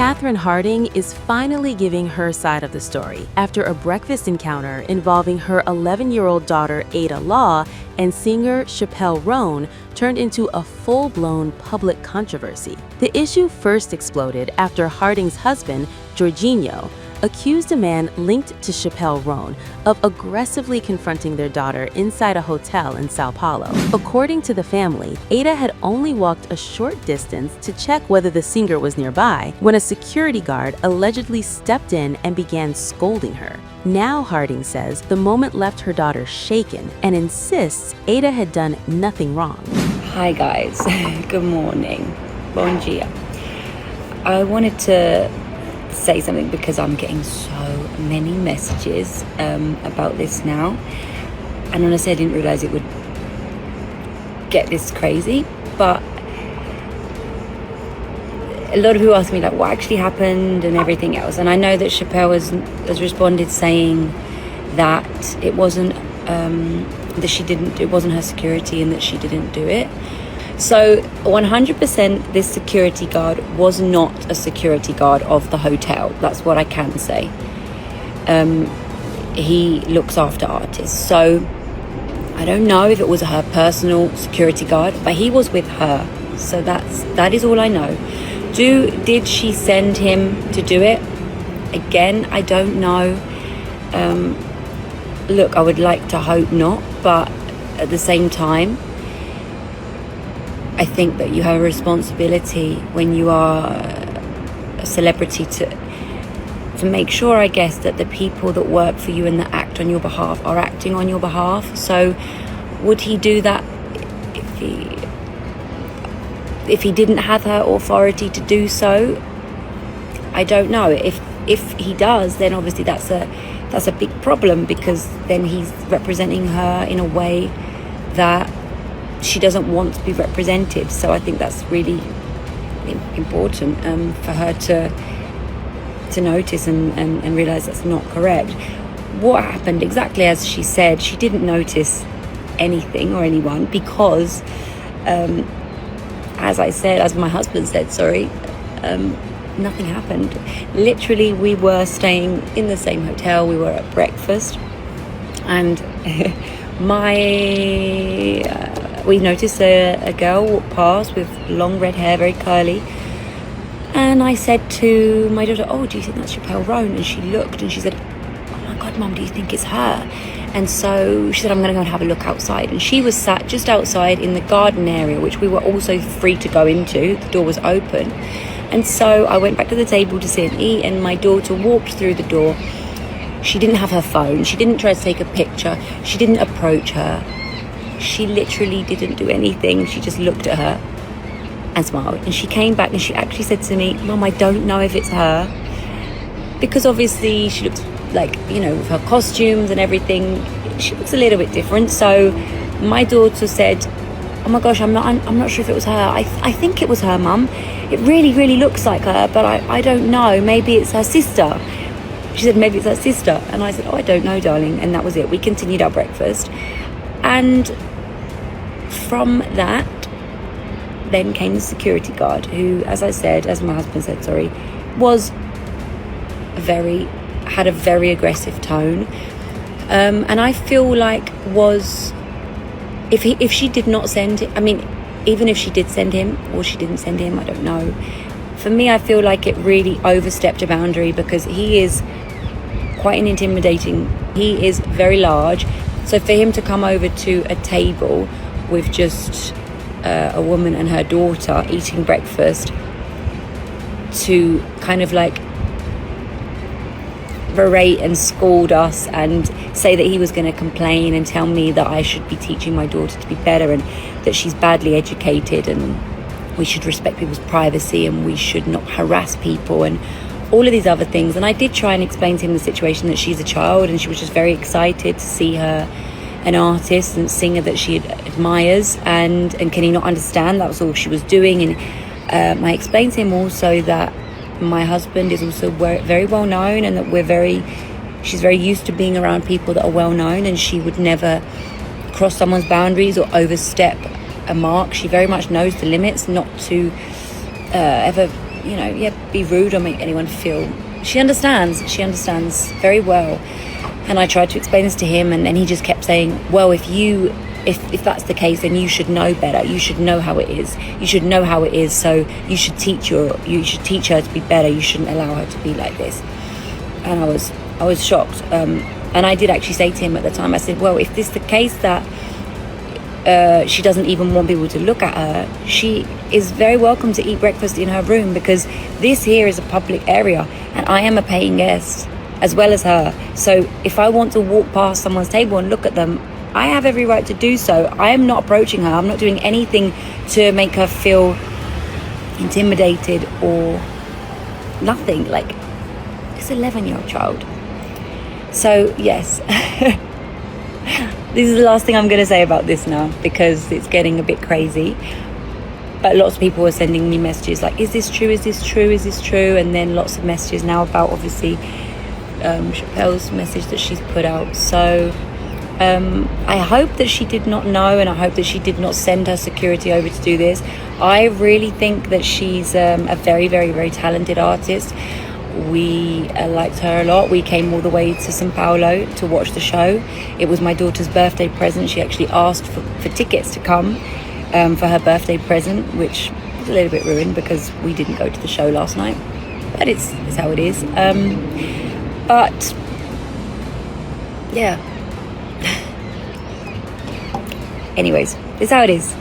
Catherine Harding is finally giving her side of the story after a breakfast encounter involving her 11-year-old daughter Ada Law and singer Chappell Roan turned into a full-blown public controversy. The issue first exploded after Harding's husband, Jorginho, accused a man linked to Chappell Roan of aggressively confronting their daughter inside a hotel in São Paulo. According to the family, Ada had only walked a short distance to check whether the singer was nearby when a security guard allegedly stepped in and began scolding her. Now, Harding says the moment left her daughter shaken and insists Ada had done nothing wrong. Hi guys, good morning. Bom dia. I wanted to say something because I'm getting so many messages about this now, and honestly I didn't realize it would get this crazy, but a lot of people ask me like what actually happened and everything else, and I know that Chappelle has responded saying that it wasn't it wasn't her security and that she didn't do it. So 100% this security guard was not a security guard of the hotel. That's what I can say. He looks after artists. So I don't know if it was her personal security guard, but he was with her. So that is all I know. Did she send him to do it? Again, I don't know. Look, I would like to hope not, but at the same time, I think that you have a responsibility when you are a celebrity to make sure, I guess, that the people that work for you and that act on your behalf are acting on your behalf. So would he do that if he didn't have her authority to do so? I don't know. If he does, then obviously that's a big problem, because then he's representing her in a way that she doesn't want to be represented. So I think that's really important for her to notice and realize that's not correct. What happened, exactly as she said, she didn't notice anything or anyone because as my husband said, nothing happened. Literally, we were staying in the same hotel, we were at breakfast, and we noticed a girl walk past with long red hair, very curly, and I said to my daughter, "Oh, do you think that's Chappell Roan?" And she looked and she said, "Oh my God, Mum, do you think it's her?" And so she said, "I'm going to go and have a look outside." And she was sat just outside in the garden area, which we were also free to go into. The door was open. And so I went back to the table to sit and eat, and my daughter walked through the door. She didn't have her phone. She didn't try to take a picture. She didn't approach her. She literally didn't do anything. She just looked at her and smiled. And she came back and she actually said to me, "Mum, I don't know if it's her." Because obviously she looks like, with her costumes and everything, she looks a little bit different. So my daughter said, "Oh my gosh, I'm not sure if it was her. I think it was her, Mum. It really, really looks like her, but I don't know. Maybe it's her sister." She said, "Maybe it's her sister." And I said, "Oh, I don't know, darling." And that was it. We continued our breakfast. And from that, then came the security guard, who, as my husband said, had a very aggressive tone. And I feel like if she did not send him, even if she did send him or she didn't send him, I don't know. For me, I feel like it really overstepped a boundary, because he is quite he is very large. So for him to come over to a table with just a woman and her daughter eating breakfast to kind of like berate and scold us and say that he was going to complain and tell me that I should be teaching my daughter to be better and that she's badly educated and we should respect people's privacy and we should not harass people and all of these other things. And I did try and explain to him the situation, that she's a child and she was just very excited to see an artist and singer that she admires, and can he not understand that was all she was doing. And I explained to him also that my husband is also very well known, and that she's very used to being around people that are well known, and she would never cross someone's boundaries or overstep a mark. She very much knows the limits, not to ever be rude or make anyone feel. She understands very well. And I tried to explain this to him, and he just kept saying, well, if that's the case, then you should know better. You should know how it is. You should know how it is. So you should teach her to be better. You shouldn't allow her to be like this. And I was shocked. And I did actually say to him at the time, I said, well, if this is the case that she doesn't even want people to look at her, she is very welcome to eat breakfast in her room, because this here is a public area and I am a paying guest as well as her. So if I want to walk past someone's table and look at them, I have every right to do so. I am not approaching her. I'm not doing anything to make her feel intimidated or nothing. Like, it's an 11-year-old child. So yes, this is the last thing I'm going to say about this now, because it's getting a bit crazy. But lots of people are sending me messages like, is this true? Is this true? Is this true? And then lots of messages now about, obviously, Chappelle's message that she's put out. So I hope that she did not know, and I hope that she did not send her security over to do this. I really think that she's a very, very, very talented artist. We liked her a lot. We came all the way to São Paulo to watch the show. It was my daughter's birthday present. She actually asked for tickets to come for her birthday present, which was a little bit ruined because we didn't go to the show last night. But it's how it is. But yeah. Anyways, it's how it is.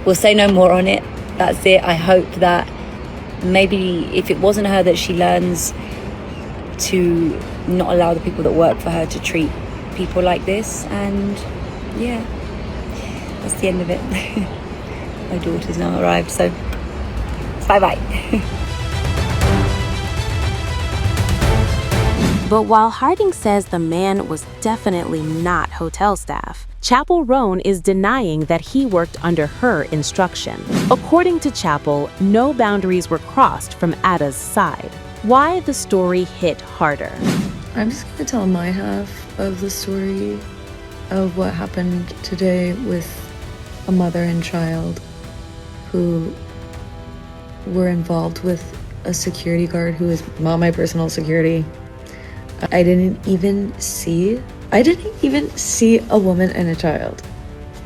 We'll say no more on it. That's it. I hope that maybe if it wasn't her, that she learns to not allow the people that work for her to treat people like this. And yeah, that's the end of it. My daughter's now arrived, so bye-bye. But while Harding says the man was definitely not hotel staff, Chappell Roan is denying that he worked under her instruction. According to Chappell, no boundaries were crossed from Ada's side. Why the story hit harder? I'm just going to tell my half of the story of what happened today with a mother and child who were involved with a security guard who is not my personal security. I didn't even see a woman and a child.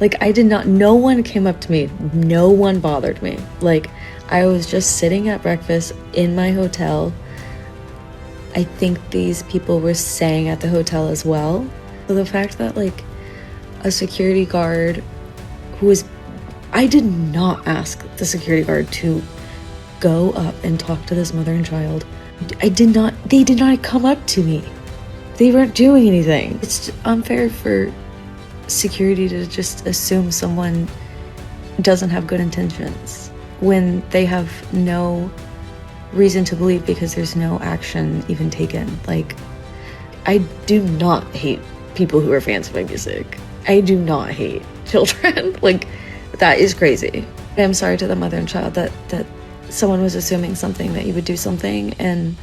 Like, no one came up to me. No one bothered me. Like, I was just sitting at breakfast in my hotel. I think these people were staying at the hotel as well. So the fact that, like, a security guard I did not ask the security guard to go up and talk to this mother and child. They did not come up to me. They weren't doing anything. It's unfair for security to just assume someone doesn't have good intentions when they have no reason to believe, because there's no action even taken. Like, I do not hate people who are fans of my music. I do not hate children. Like, that is crazy. I'm sorry to the mother and child that someone was assuming something, that you would do something, and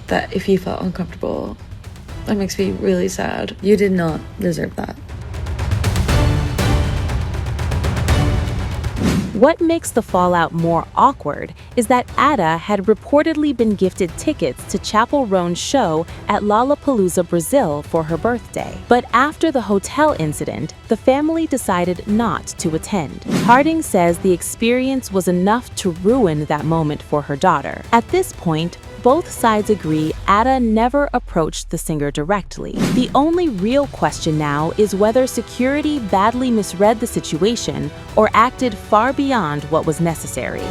that if you felt uncomfortable, that makes me really sad. You did not deserve that. What makes the fallout more awkward is that Ada had reportedly been gifted tickets to Chappell Roan's show at Lollapalooza, Brazil for her birthday. But after the hotel incident, the family decided not to attend. Harding says the experience was enough to ruin that moment for her daughter. At this point, both sides agree Ada never approached the singer directly. The only real question now is whether security badly misread the situation or acted far beyond what was necessary.